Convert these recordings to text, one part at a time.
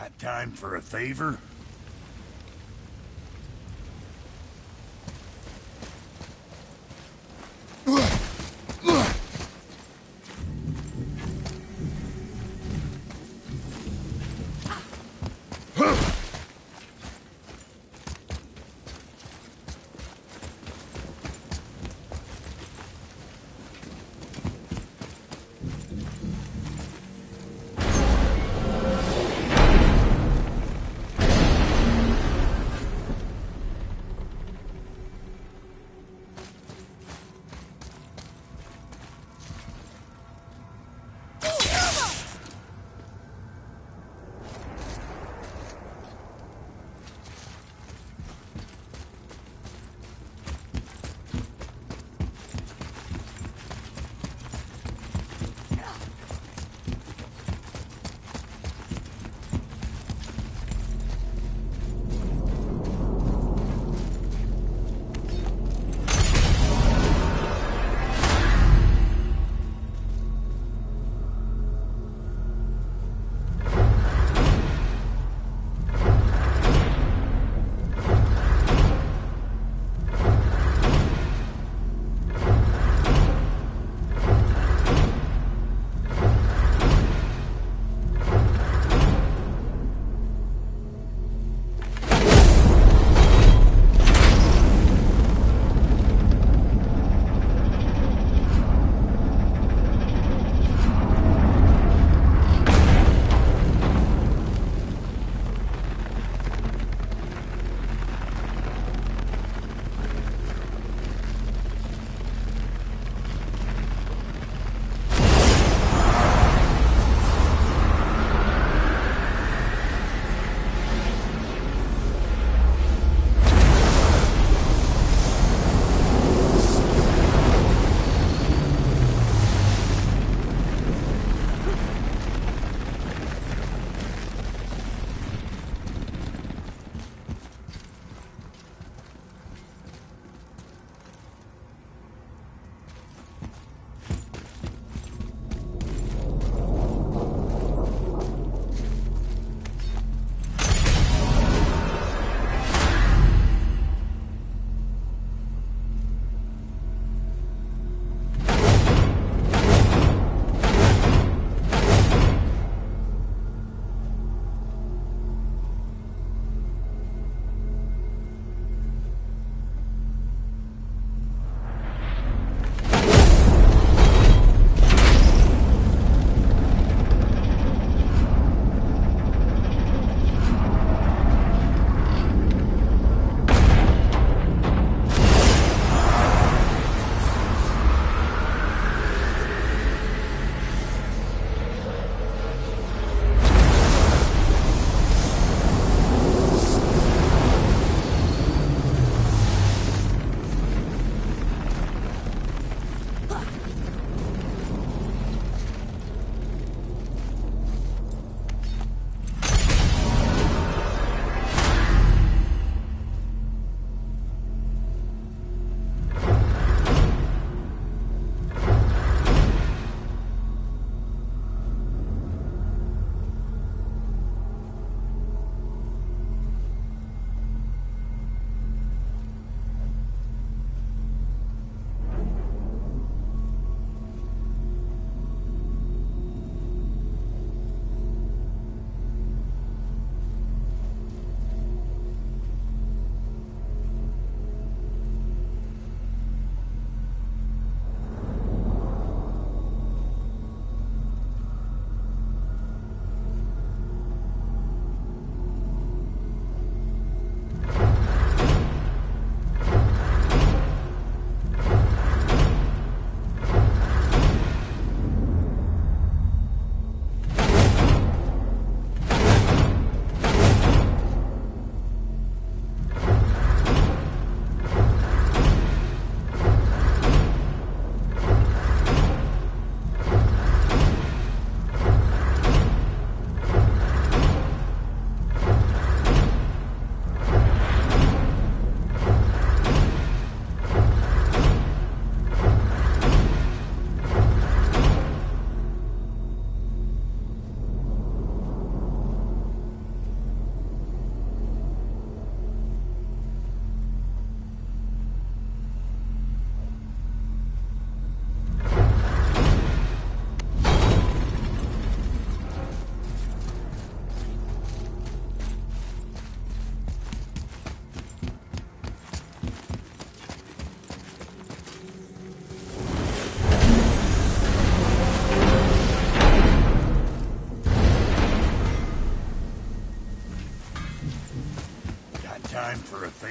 Got time for a favor?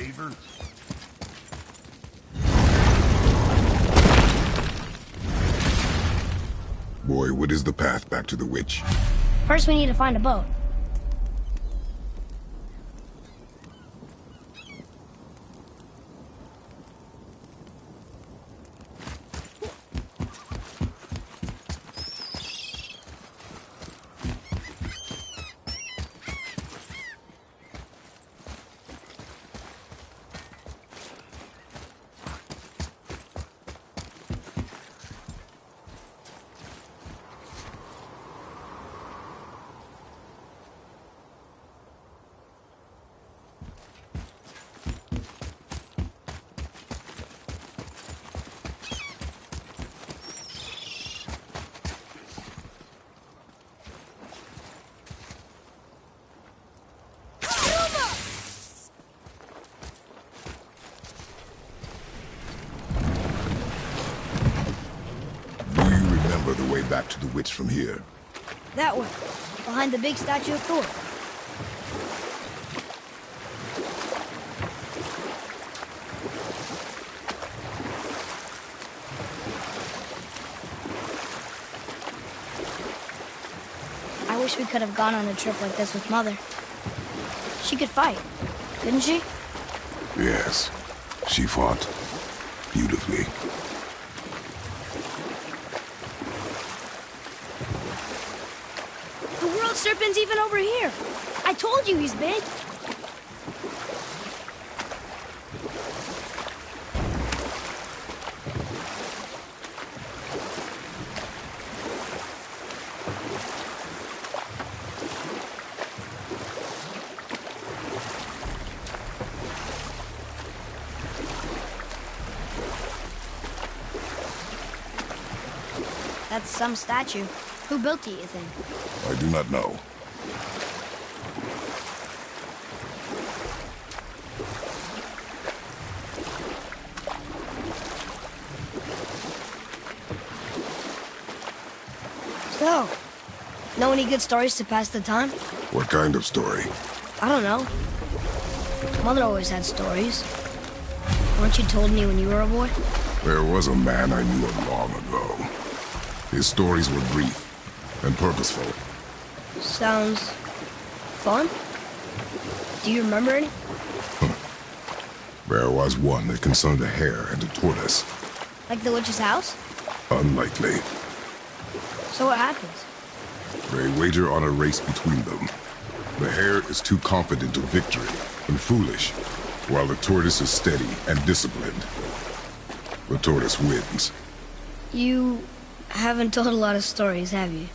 favor? Boy, what is the path back to the witch? First we need to find a boat. The way back to the witch from here. That way, behind the big statue of Thor. I wish we could have gone on a trip like this with Mother. She could fight, couldn't she? Yes, she fought beautifully. Serpent's even over here. I told you he's big. That's some statue. Who built it, you think? I do not know. So, know any good stories to pass the time? What kind of story? I don't know. Mother always had stories. Weren't you told me when you were a boy? There was a man I knew of long ago. His stories were brief and purposeful. Sounds fun. Do you remember any? There was one that concerned a hare and a tortoise. Like the witch's house? Unlikely. So what happens? They wager on a race between them. The hare is too confident of victory and foolish, while the tortoise is steady and disciplined. The tortoise wins. You haven't told a lot of stories, have you?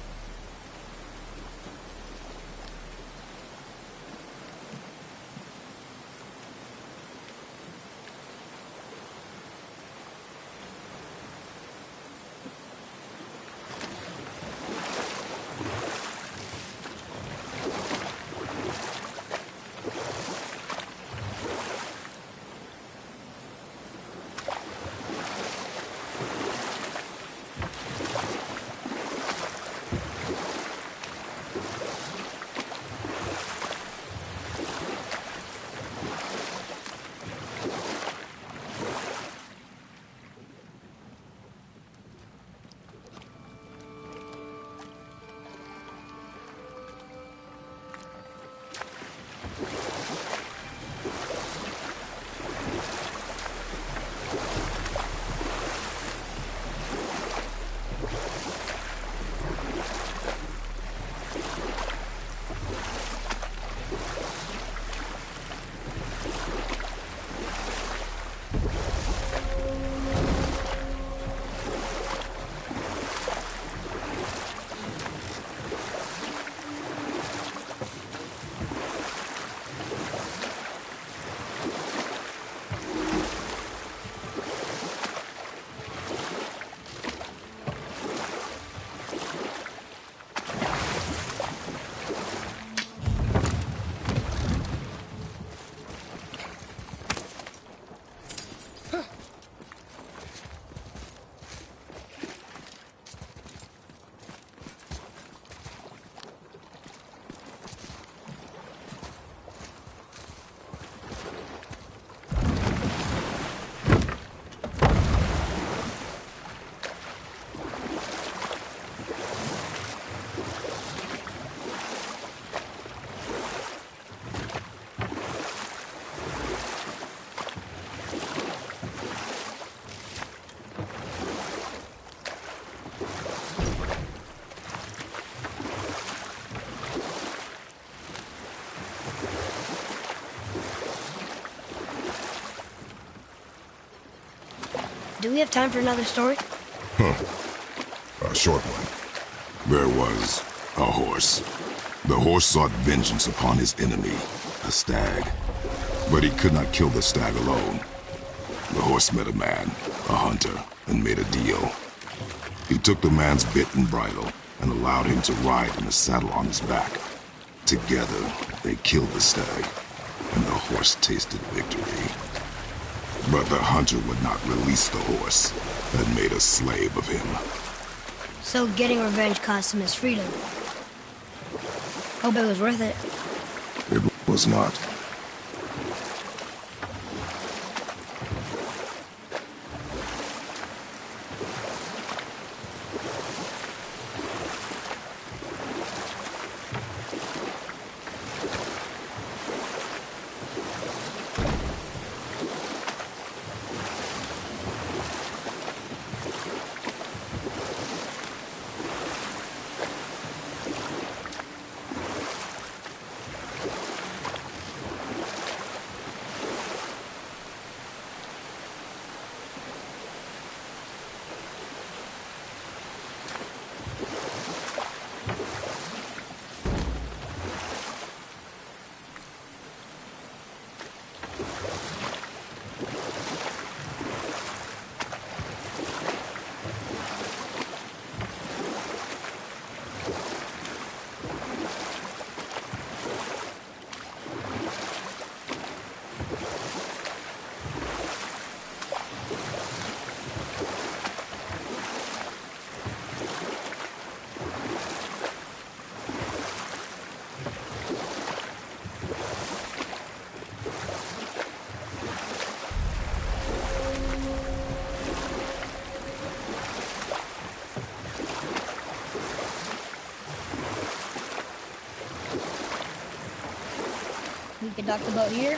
Do we have time for another story? A short one. There was a horse. The horse sought vengeance upon his enemy, a stag. But he could not kill the stag alone. The horse met a man, a hunter, and made a deal. He took the man's bit and bridle and allowed him to ride in a saddle on his back. Together, they killed the stag, and the horse tasted victory. But the hunter would not release the horse and made a slave of him. So getting revenge cost him his freedom. Hope it was worth it. It was not. We could dock the boat here.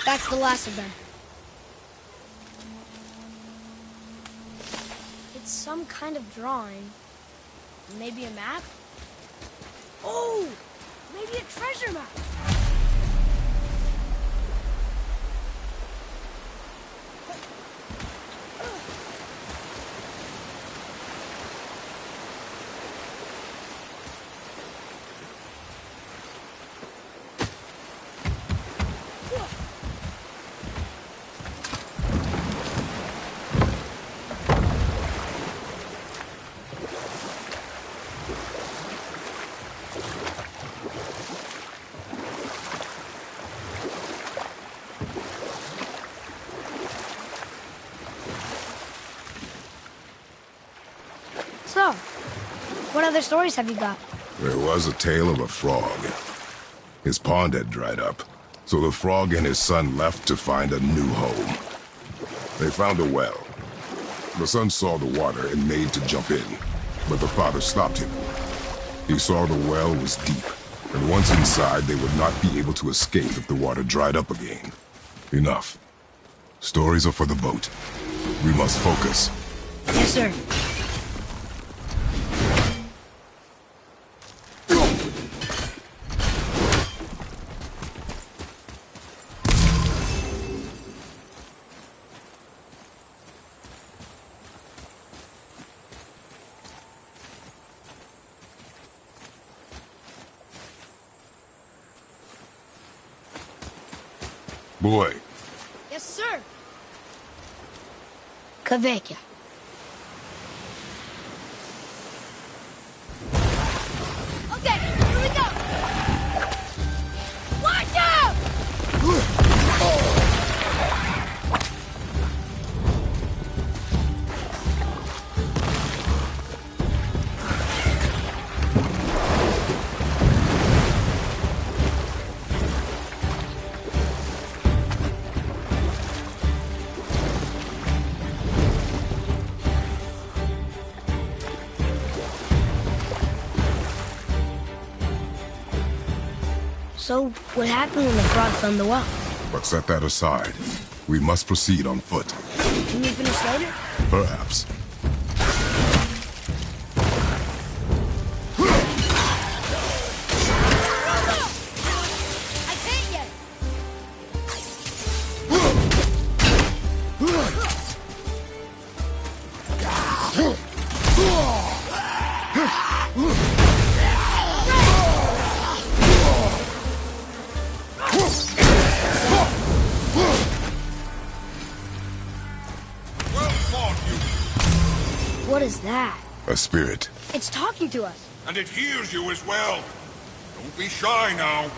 That's the last of them. It's some kind of drawing. Maybe a map? Oh! Maybe a treasure map! So, what other stories have you got? There was a tale of a frog. His pond had dried up, so the frog and his son left to find a new home. They found a well. The son saw the water and made to jump in, but the father stopped him. He saw the well was deep, and once inside they would not be able to escape if the water dried up again. Enough. Stories are for the boat. We must focus. Yes, sir. Boy. Yes, sir. Kavekya. Okay. So, what happened when the frog found the well? But set that aside. We must proceed on foot. Can we finish later? Perhaps. I can't yet! What is that? A spirit. It's talking to us. And it hears you as well. Don't be shy now.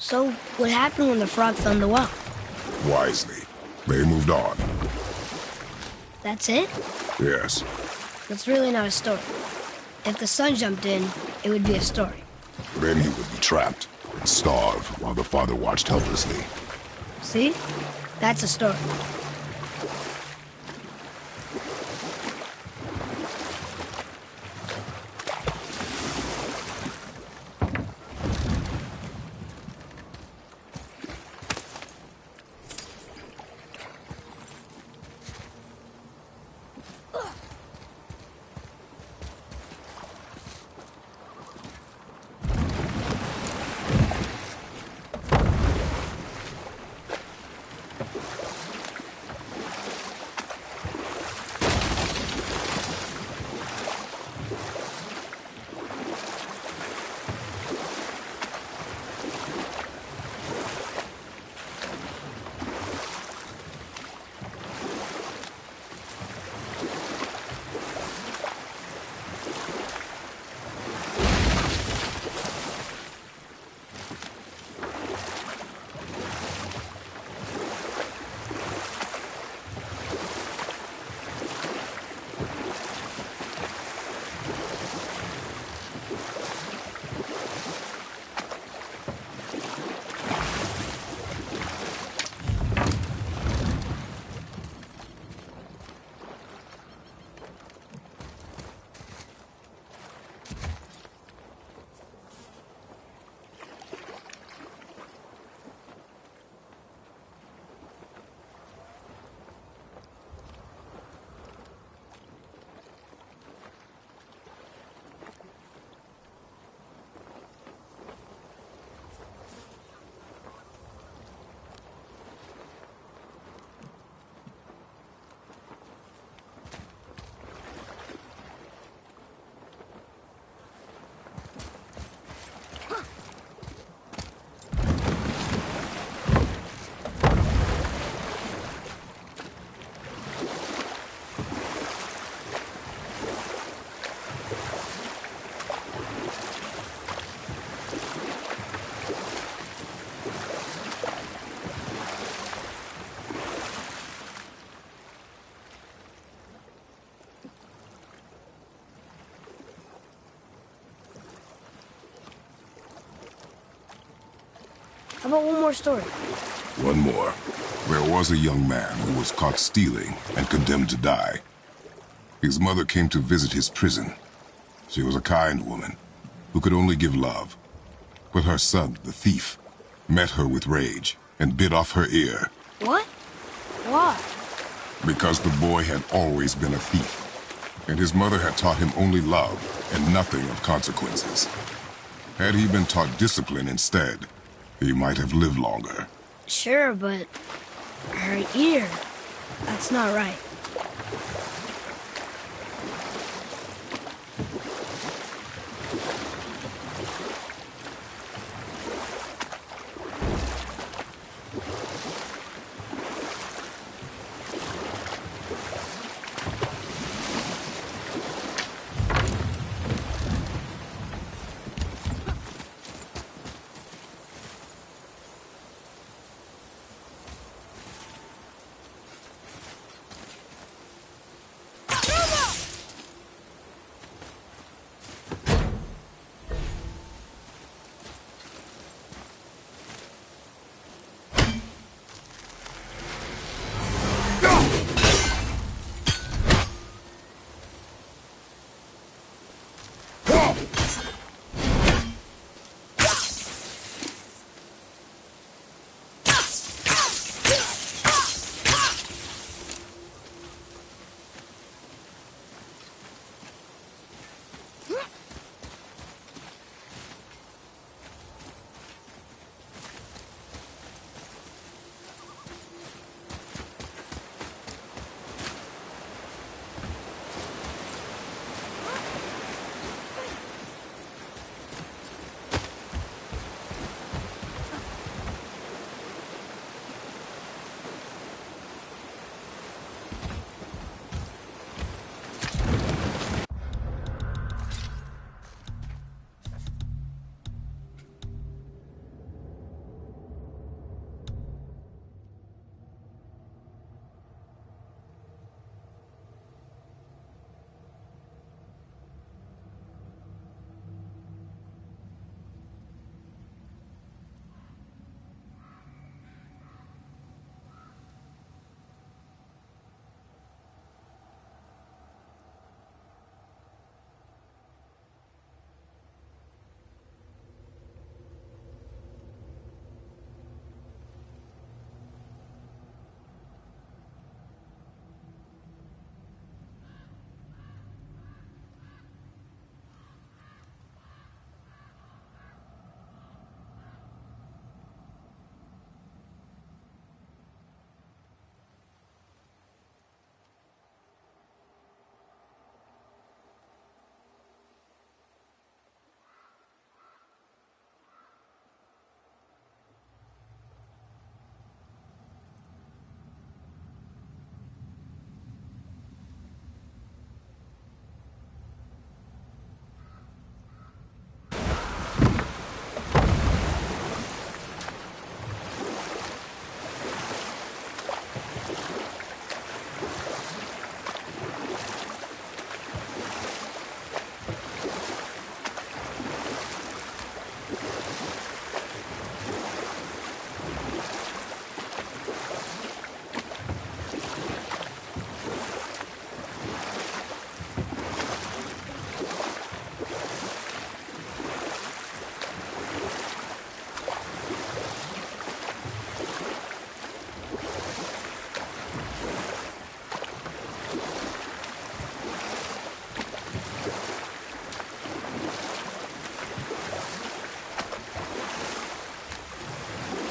So, what happened when the frog found the well? Wisely. They moved on. That's it? Yes. That's really not a story. If the sun jumped in, it would be a story. Then he would be trapped and starve while the father watched helplessly. See? That's a story. How about one more story? One more. There was a young man who was caught stealing and condemned to die. His mother came to visit his prison. She was a kind woman who could only give love. But her son, the thief, met her with rage and bit off her ear. What? Why? Because the boy had always been a thief, and his mother had taught him only love and nothing of consequences. Had he been taught discipline instead, he might have lived longer. Sure, but her ear, that's not right.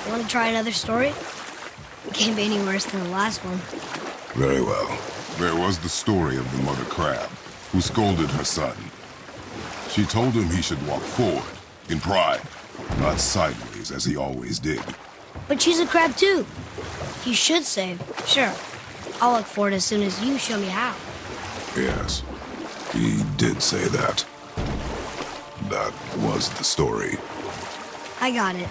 Want to try another story? It can't be any worse than the last one. Very well. There was the story of the mother crab, who scolded her son. She told him he should walk forward, in pride, not sideways as he always did. But she's a crab too. You should save. Sure. I'll look forward as soon as you show me how. Yes, he did say that. That was the story. I got it.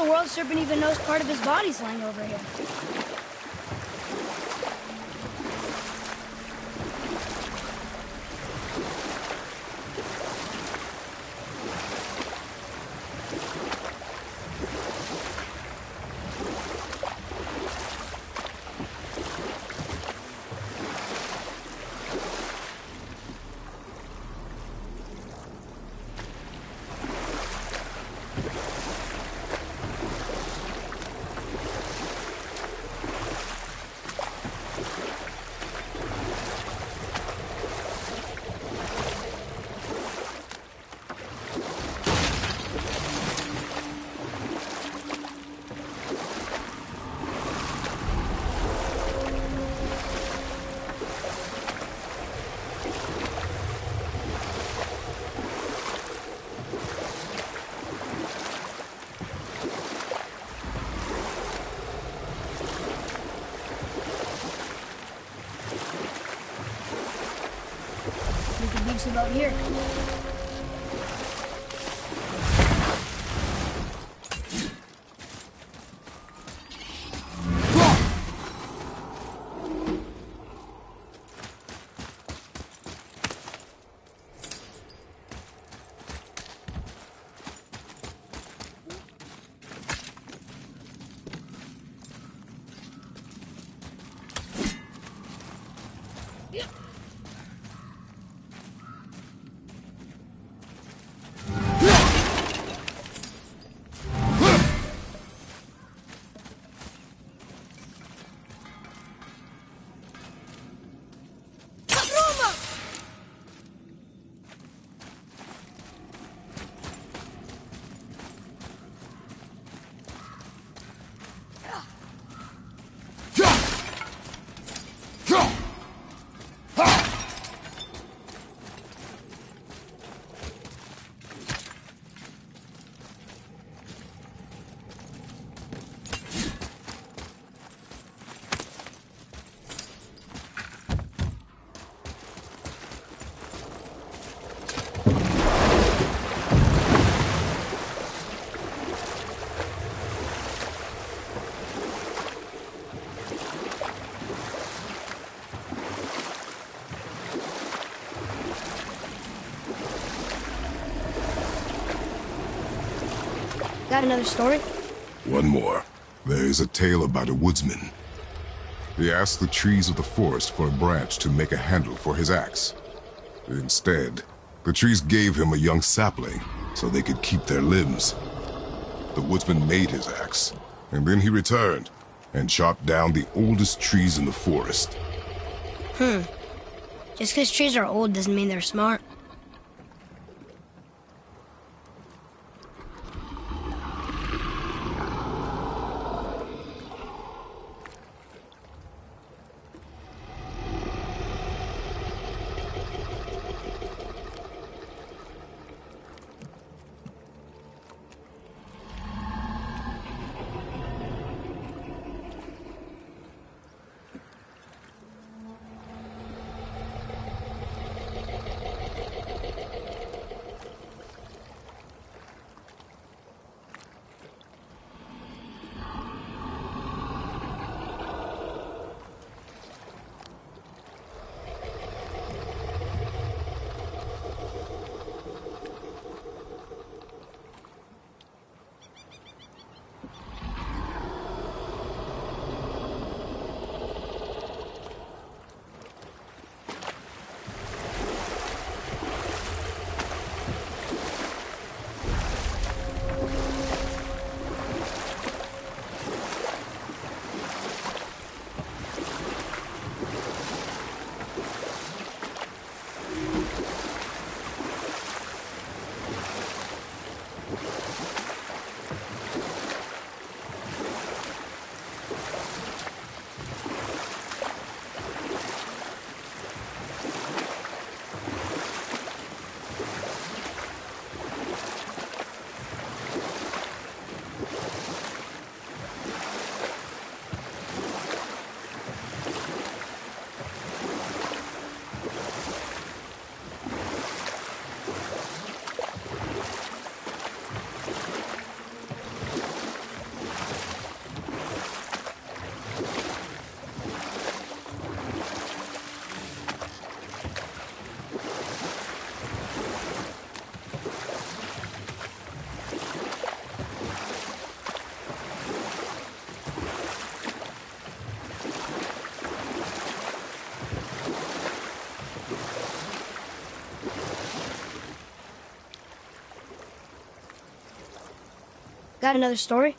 the world Serpent even knows part of his body's lying over here? We can beach about here. Got another story? One more. There is a tale about a woodsman. He asked the trees of the forest for a branch to make a handle for his axe. Instead, the trees gave him a young sapling so they could keep their limbs. The woodsman made his axe, and then he returned and chopped down the oldest trees in the forest. Just because trees are old doesn't mean they're smart. Got another story?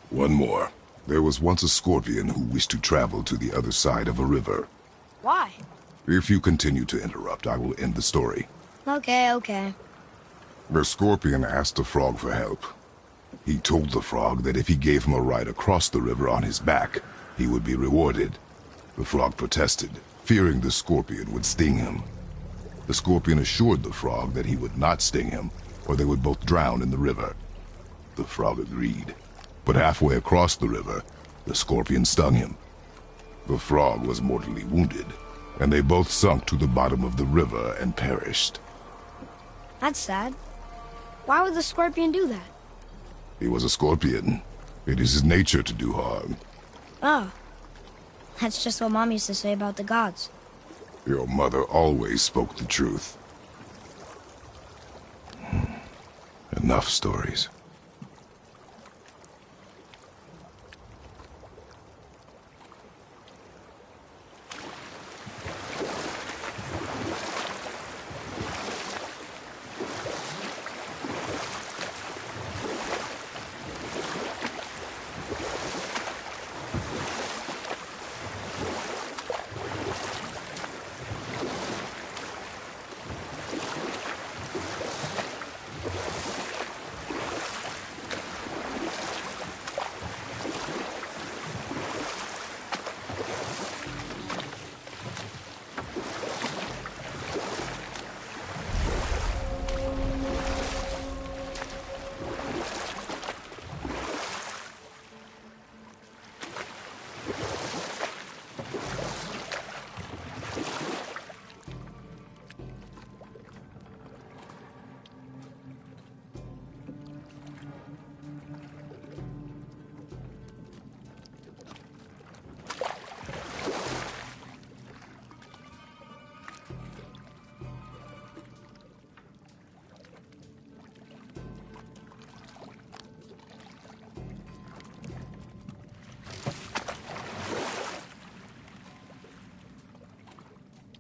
One more. There was once a scorpion who wished to travel to the other side of a river. Why? If you continue to interrupt, I will end the story. Okay. The scorpion asked the frog for help. He told the frog that if he gave him a ride across the river on his back, he would be rewarded. The frog protested, fearing the scorpion would sting him. The scorpion assured the frog that he would not sting him, or they would both drown in the river. The frog agreed, but halfway across the river, the scorpion stung him. The frog was mortally wounded, and they both sunk to the bottom of the river and perished. That's sad. Why would the scorpion do that? He was a scorpion. It is his nature to do harm. Oh. That's just what Mom used to say about the gods. Your mother always spoke the truth. Enough stories.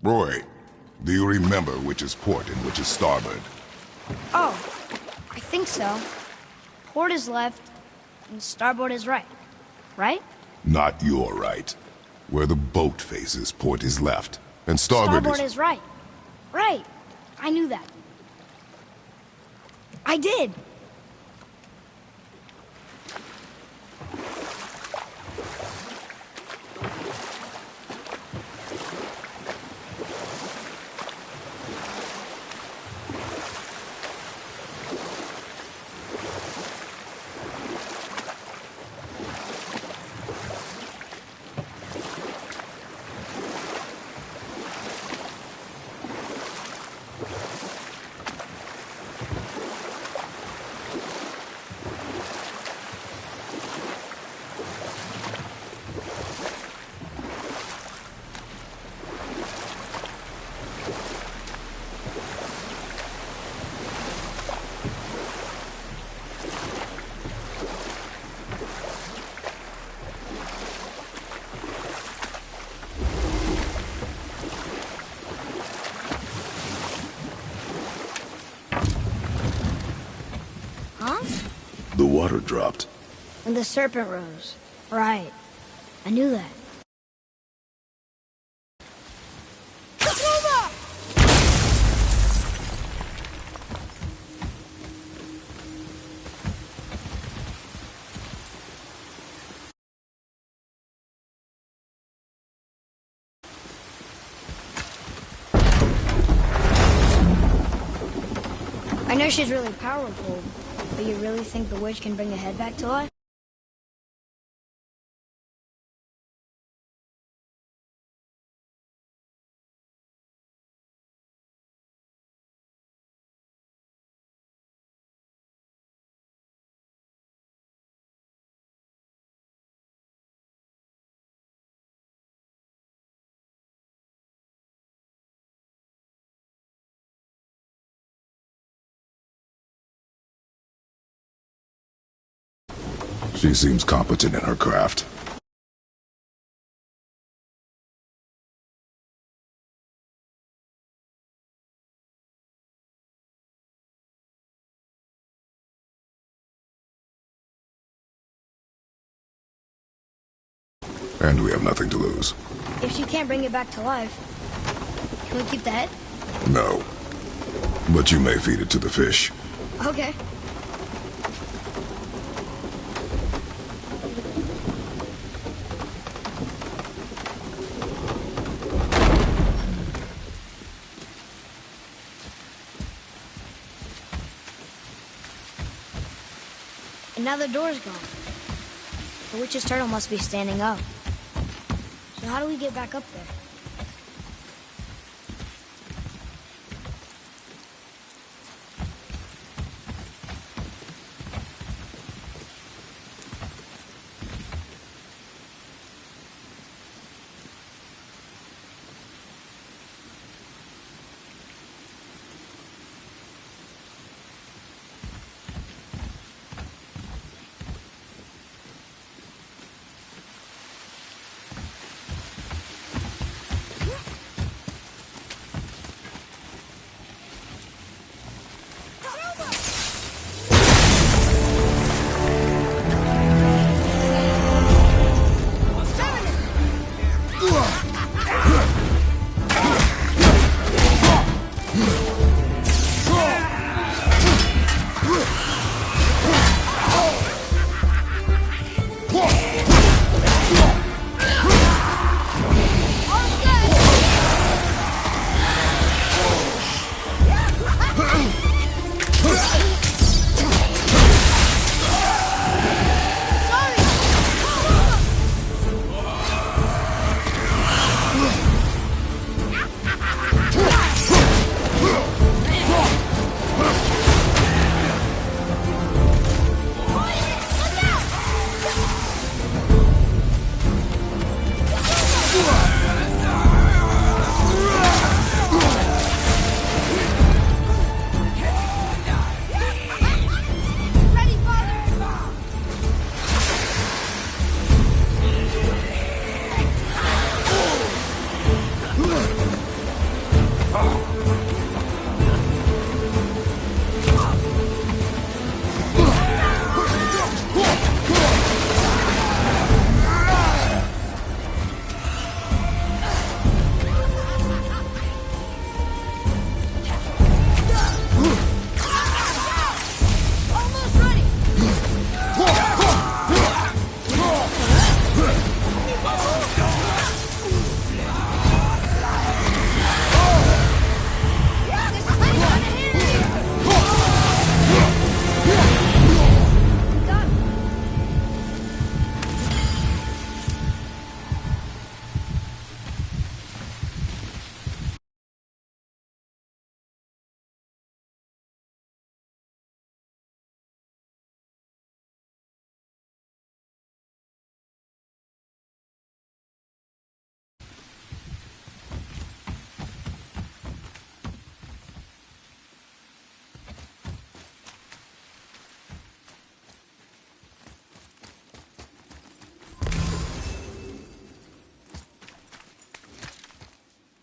Roy, do you remember which is port and which is starboard? Oh, I think so. Port is left, and starboard is right. Right? Not your right. Where the boat faces, port is left, and starboard is right. Right. I knew that. I did. Huh? The water dropped. And the serpent rose. Right. I knew that. I know she's really powerful, but you really think the witch can bring the head back to life? She seems competent in her craft. And we have nothing to lose. If she can't bring it back to life, can we keep the head? No. But you may feed it to the fish. Okay. And now the door's gone. The witch's turtle must be standing up. So how do we get back up there?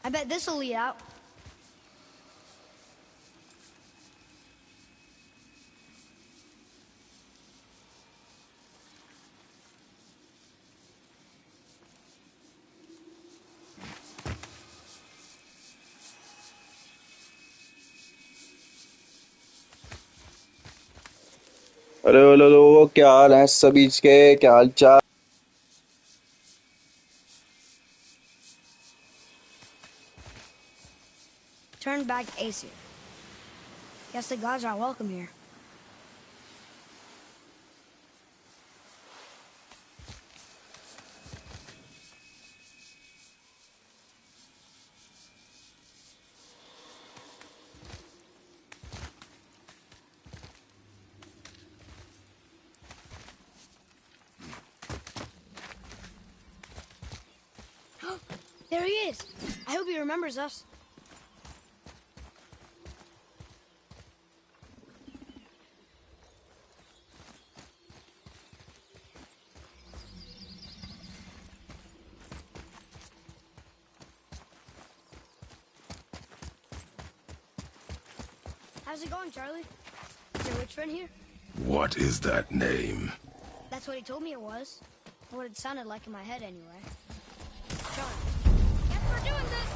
I bet this'll lead out. Hello hello hello, क्या हाल है सभी के? क्या हाल चाल? Turn back Aesir. Guess the gods aren't welcome here. There he is. I hope he remembers us. How's it going, Charlie? Is your witch friend here? What is that name? That's what he told me it was. What it sounded like in my head, anyway. John, guess we're doing this.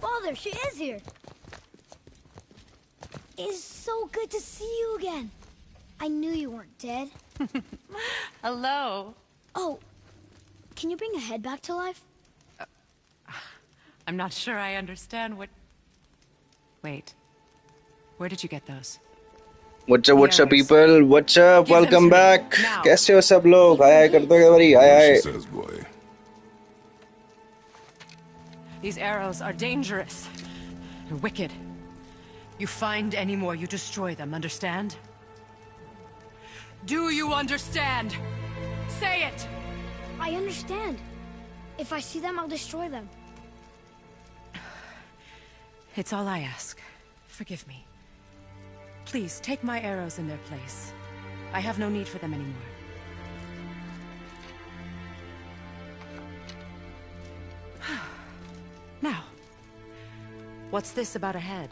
Father, she is here. It's so good to see you again. I knew you weren't dead. Hello. Oh, can you bring a head back to life? I'm not sure I understand what... Wait. Where did you get those? What's up, people? What's up? Give them Welcome to me, back. now. कैसे हो सब लोग? हाय करते हो भाई? हाय She hi. says, boy. These arrows are dangerous. You're wicked. You find any more, you destroy them, understand? Do you understand? Say it! I understand. If I see them, I'll destroy them. It's all I ask. Forgive me. Please, take my arrows in their place. I have no need for them anymore. Now, what's this about a head?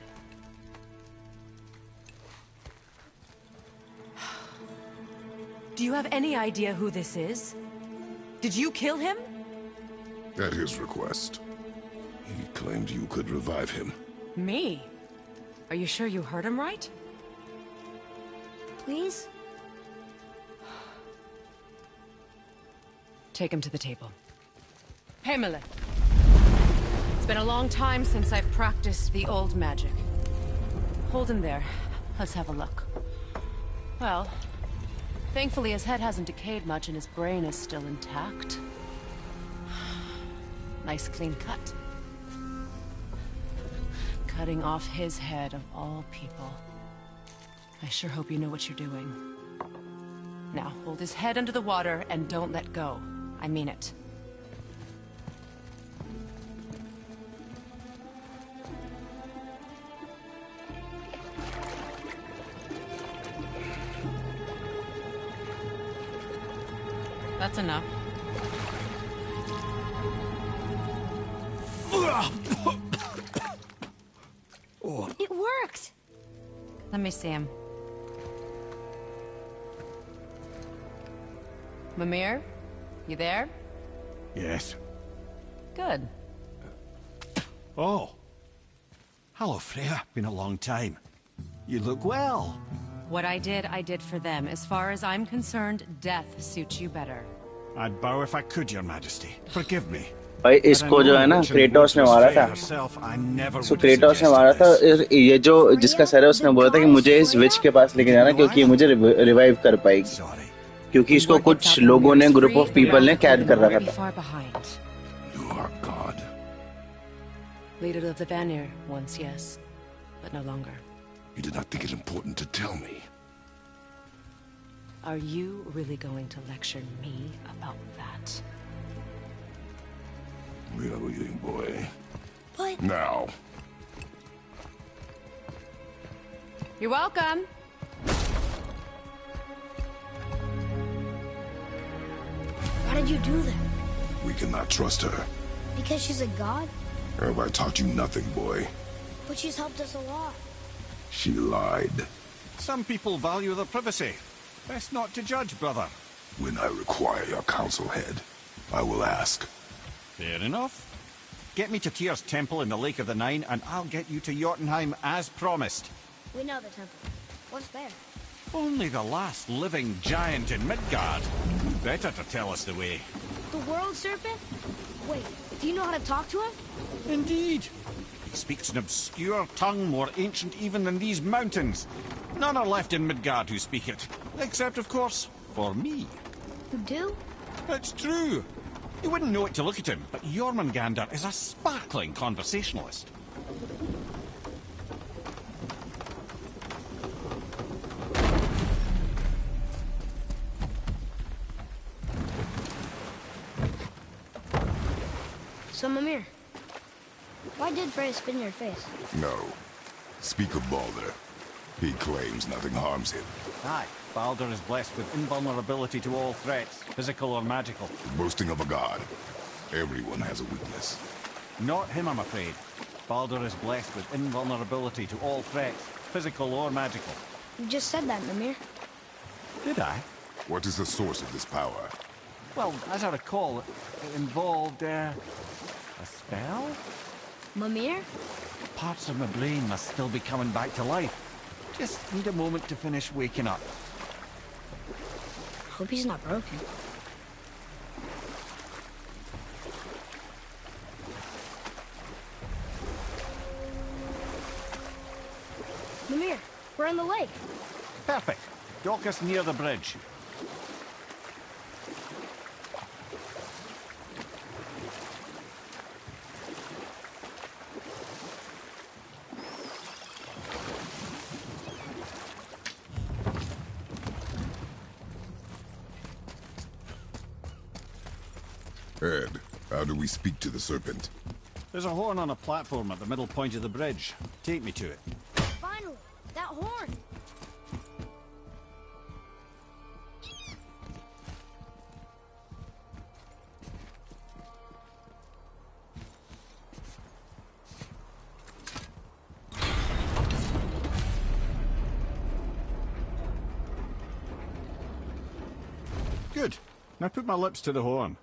Do you have any idea who this is? Did you kill him? At his request. He claimed you could revive him. Me? Are you sure you heard him right? Please? Take him to the table. Hamlet. It's been a long time since I've practiced the old magic. Hold him there. Let's have a look. Well, thankfully his head hasn't decayed much and his brain is still intact. Nice clean cut. Cutting off his head of all people. I sure hope you know what you're doing. Now, hold his head under the water and don't let go. I mean it. That's enough. It worked! Let me see him. Mimir? You there? Yes. Good. Oh. Hello, Freya. Been a long time. You look well. What I did for them. As far as I'm concerned, death suits you better. I'd bow if I could, Your Majesty. Forgive me. भाई इसको जो है ना Kratos ने मारा था. सो Kratos ने मारा था. ये जो जिसका सर है उसने बोला था कि मुझे इस विच के पास लेके जाना क्योंकि ये मुझे रिवाइव कर पाएगी. क्योंकि And इसको word gets कुछ out लोगों ने, Mimir's group free, of the people ने Magic कैद कर Kingdom रखा won't be था. far behind. You are God. Leader of the Vanir once, yes, but no longer. You did not think it important to tell me. Are you really going to lecture me about that? We are leaving, boy. But Now. You're welcome. why did you do that? We cannot trust her. Because she's a god? Have I taught you nothing, boy? But she's helped us a lot. She lied. Some people value their privacy. Best not to judge, brother. When I require your council head, I will ask. Fair enough. Get me to Tyr's temple in the Lake of the Nine, and I'll get you to Jotunheim as promised. We know the temple. What's there? Only the last living giant in Midgard. Better to tell us the way. The world serpent? Wait, do you know how to talk to him? Indeed. He speaks an obscure tongue more ancient even than these mountains. None are left in Midgard who speak it. Except, of course, for me. You do? It's true. You wouldn't know it to look at him, but Jormungandr is a sparkling conversationalist. So, Mimir, why did Freya spit in your face? No. Speak of Balder. He claims nothing harms him. Aye, Baldur is blessed with invulnerability to all threats, physical or magical. Boasting of a god. Everyone has a weakness. Not him, I'm afraid. Baldur is blessed with invulnerability to all threats, physical or magical. You just said that, Mimir. Did I? What is the source of this power? Well, as I recall, it involved, a spell? Mimir? Parts of my brain must still be coming back to life. Just need a moment to finish waking up. Hope he's not broken. Mimir, we're on the lake. Perfect. Dock us near the bridge. Ed, how do we speak to the serpent? There's a horn on a platform at the middle point of the bridge. Take me to it. Finally, that horn. Good. Now put my lips to the horn.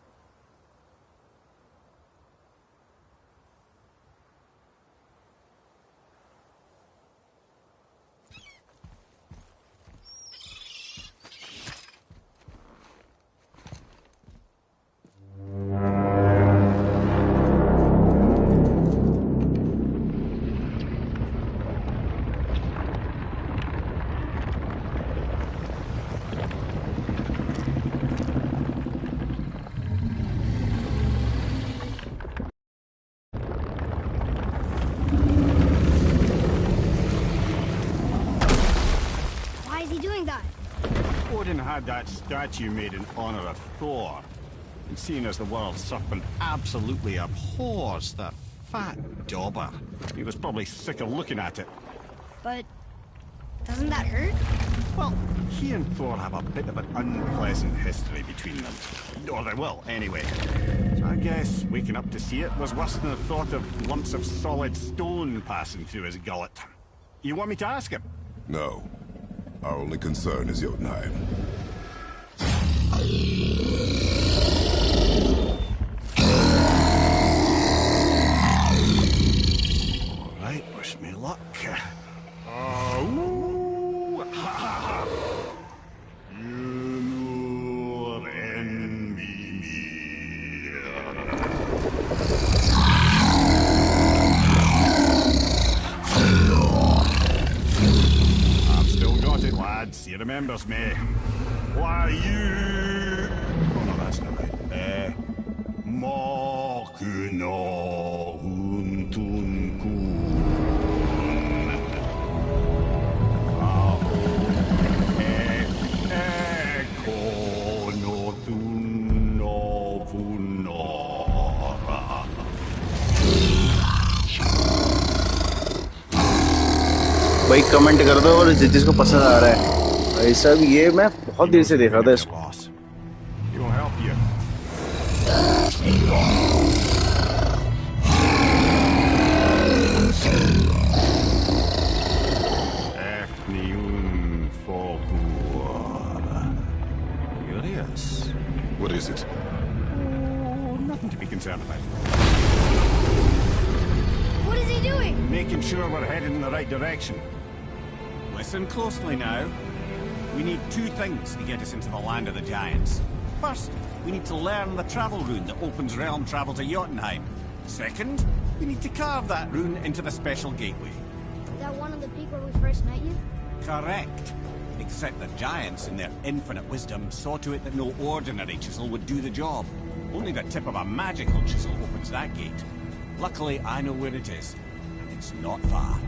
Why is he doing that? Odin had that statue made in honor of Thor. And seeing as the world serpent absolutely abhors the fat dauber, he was probably sick of looking at it. But doesn't that hurt? Well, he and Thor have a bit of an unpleasant history between them. Or they will, anyway. So I guess waking up to see it was worse than the thought of lumps of solid stone passing through his gullet. You want me to ask him? No. Our only concern is Jotunheim. All right, wish me luck. Ooh, ha, ha, ha. Nur envy me. I've still got it, lads. He remembers me. Why you... Oh no, that's not right. Mokuno Huntun Kun. Eko no Thuno Funora. भाई comment कर दो और जिसको पसंद आ रहा है भाई साहब ये मैं बहुत देर से देख रहा था इसको He'll help you. Efniun Fokuara. Curious. What is it? Oh, nothing to be concerned about. What is he doing? Making sure we're headed in the right direction. Listen closely now. We need two things to get us into the land of the giants. First, we need to learn the travel rune that opens realm travel to Jotunheim. Second, we need to carve that rune into the special gateway. Is that one on the peak where we first met you? Correct. Except the giants, in their infinite wisdom, saw to it that no ordinary chisel would do the job. Only the tip of a magical chisel opens that gate. Luckily, I know where it is, and it's not far.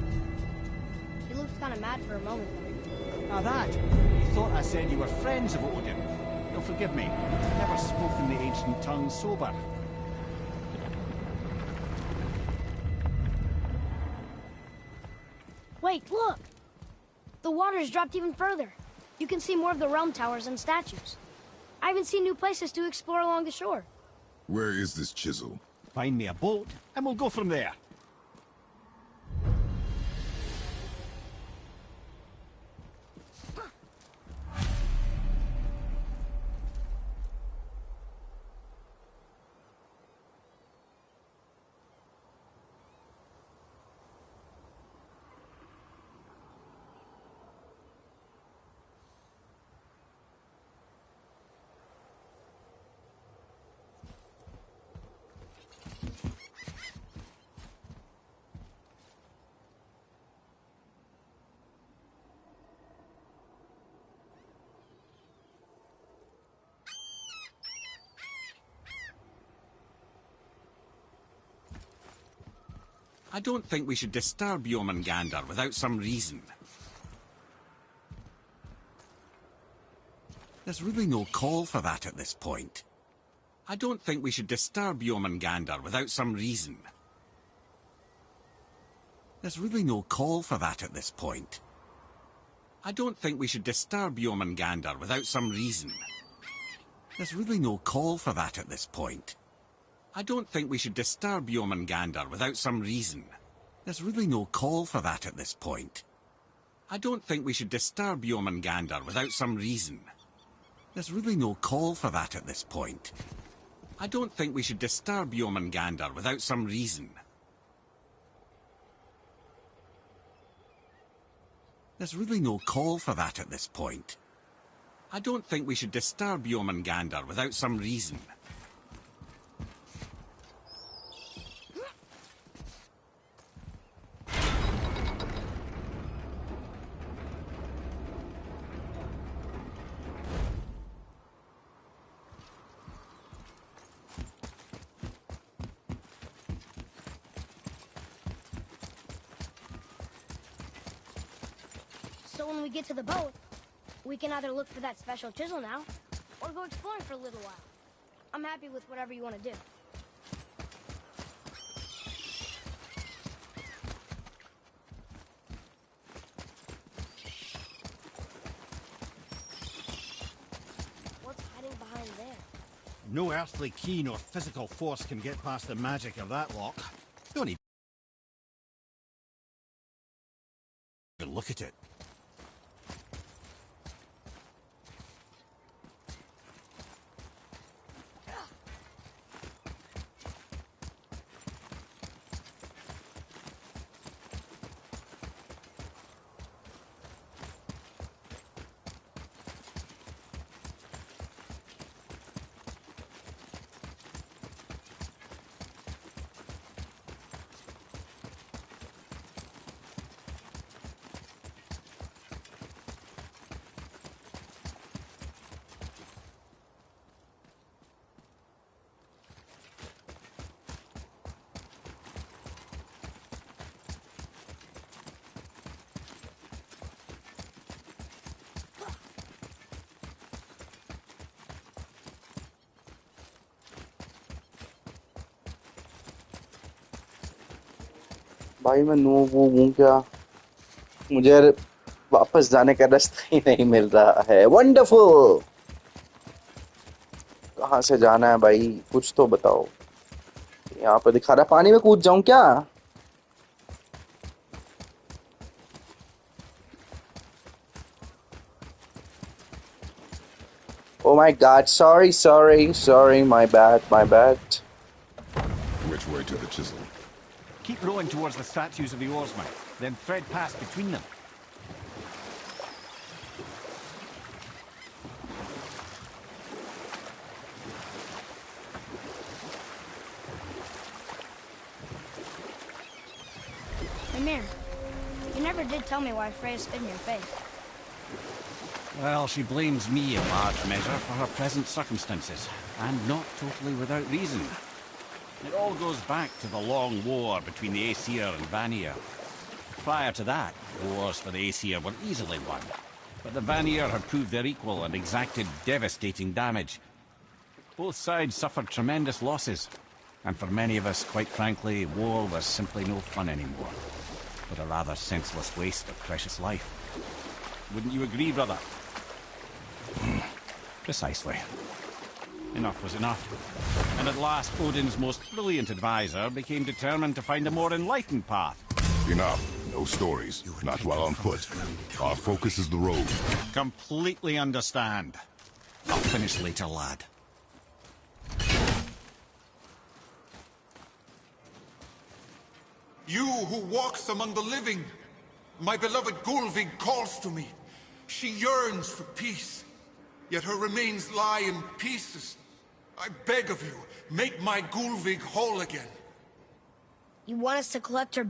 He looked kind of mad for a moment there. Now that, you thought I said you were friends of Odin. You'll forgive me. I've never spoken the ancient tongue sober. Wait, look! The water's dropped even further. You can see more of the realm towers and statues. I even see new places to explore along the shore. Where is this chisel? Find me a boat, and we'll go from there. I don't think we should disturb Jormungandr without some reason. There's really no call for that at this point. I don't think we should disturb Jormungandr without some reason. There's really no call for that at this point. I don't think we should disturb Jormungandr without some reason. There's really no call for that at this point. I don't think we should disturb Jormungandr without some reason. There's really no call for that at this point. I don't think we should disturb Jormungandr without some reason. There's really no call for that at this point. I don't think we should disturb Jormungandr without some reason. There's really no call for that at this point. I don't think we should disturb Jormungandr without some reason. So when we get to the boat, we can either look for that special chisel now, or go exploring for a little while. I'm happy with whatever you want to do. What's hiding behind there? No earthly key nor physical force can get past the magic of that lock. Don't even look at it. भाई मैं noob हूँ क्या? मुझे वापस जाने का रास्ता ही नहीं मिल रहा है। वंडरफुल। कहाँ से जाना है भाई? कुछ तो बताओ। यहाँ पे दिखा रहा है, पानी में कूद जाऊं क्या? Oh my God! Sorry, sorry, sorry. My bad, my bad. Which way to the chisel? Keep rowing towards the statues of the oarsmen, then thread past between them. Mimir, you never did tell me why Freya spit in your face. Well, she blames me in large measure for her present circumstances, and not totally without reason. It all goes back to the long war between the Aesir and Vanir. Prior to that, wars for the Aesir were easily won, but the Vanir had proved their equal and exacted devastating damage. Both sides suffered tremendous losses, and for many of us, quite frankly, war was simply no fun anymore, but a rather senseless waste of precious life. Wouldn't you agree, brother? Precisely. Enough was enough. And at last, Odin's most brilliant advisor became determined to find a more enlightened path. Enough. No stories. Not while on foot. Our focus is the road. Completely understand. I'll finish later, lad. You who walks among the living, my beloved Gulvig calls to me. She yearns for peace, yet her remains lie in pieces. I beg of you, make my Gulvig whole again. You want us to collect her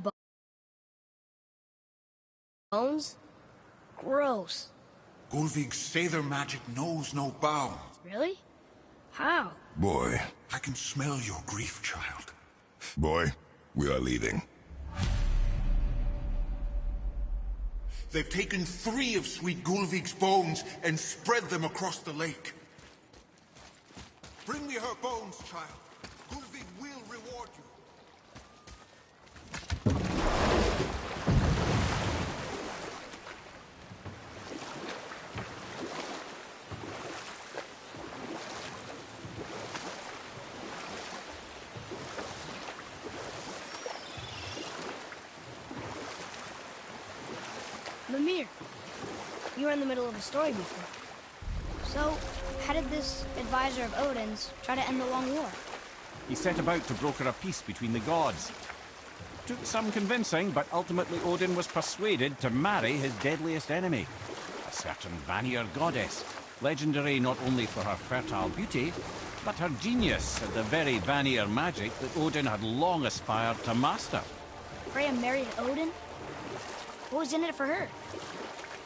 bones? Gross. Gulvig's Sather magic knows no bounds. Really? How? Boy. I can smell your grief, child. Boy, we are leaving. They've taken 3 of sweet Gulvig's bones and spread them across the lake. Bring me her bones, child. Gulvig will reward you. Mimir, you were in the middle of a story before. So, how did this advisor of Odin's try to end the long war? He set about to broker a peace between the gods. Took some convincing, but ultimately Odin was persuaded to marry his deadliest enemy, a certain Vanir goddess, legendary not only for her fertile beauty, but her genius at the very Vanir magic that Odin had long aspired to master. Freya married Odin? What was in it for her?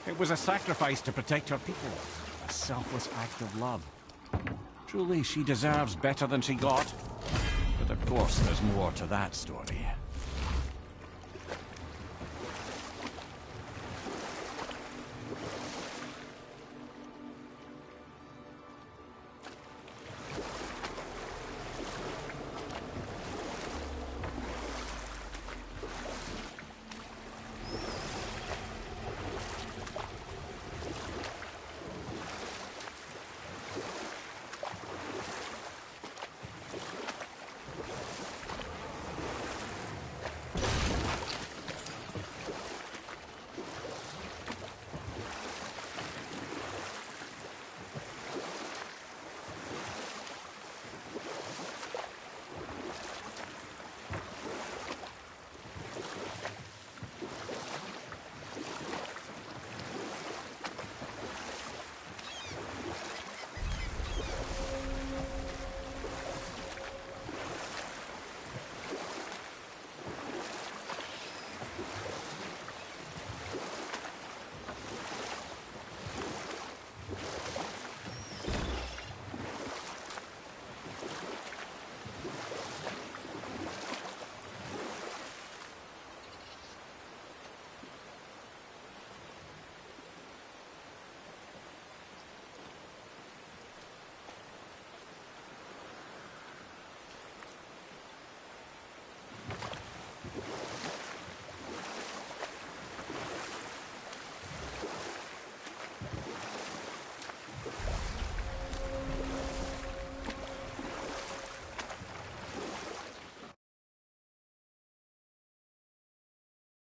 It was a sacrifice to protect her people, a selfless act of love. Truly, she deserves better than she got. But of course, there's more to that story.